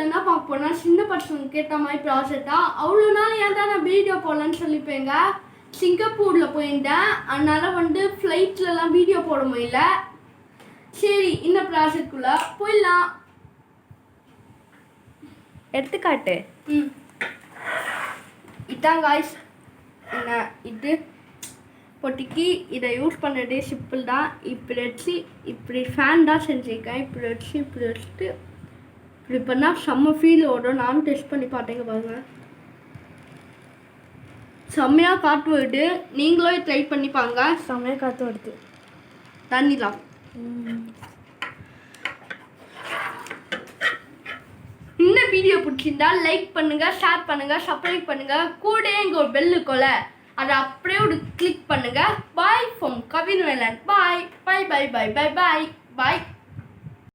என்ன பார்க்க போனால் சின்ன பசங்களுக்கு ஏற்ற மாதிரி ப்ராஜெக்டாக அவ்வளோ நாள் ஏன் தான் நான் வீடியோ போடலான்னு சொல்லிப்பேங்க. சிங்கப்பூரில் போயிருந்தேன், அதனால் ஃப்ளைட்லலாம் வீடியோ போட முடியல. சரி, இந்த ப்ராஜெக்ட்குள்ளே போயிடலாம். எடுத்துக்காட்டு. இதான் காய்ஸ், என்ன இது பொட்டிக்கு இதை யூஸ் பண்ணுறதே சிம்பிள் தான். இப்படி வச்சு இப்படி ஃபேன் தான் செஞ்சுருக்கேன். இப்படி வச்சுட்டு இப்படி பண்ணால் செம்ம ஃபீல் ஓடும். நானும் டெஸ்ட் பண்ணி பார்த்தேங்க பாருங்கள், செம்மையாக காற்று வருது. நீங்களும் ட்ரை பண்ணி பாருங்க. செம்மையாக காற்று வருது. தண்ணிலாம் இந்த வீடியோ பிடிச்சிருந்தா லைக் பண்ணுங்கள், ஷேர் பண்ணுங்கள், சப்ஸ்கிரைப் பண்ணுங்கள். கூட இங்கே ஒரு பெல் இருக்கும்ல, அதை அப்படியே ஒரு கிளிக் பண்ணுங்கள். Bye from Kavinvelan. Bye bye bye bye bye bye bye.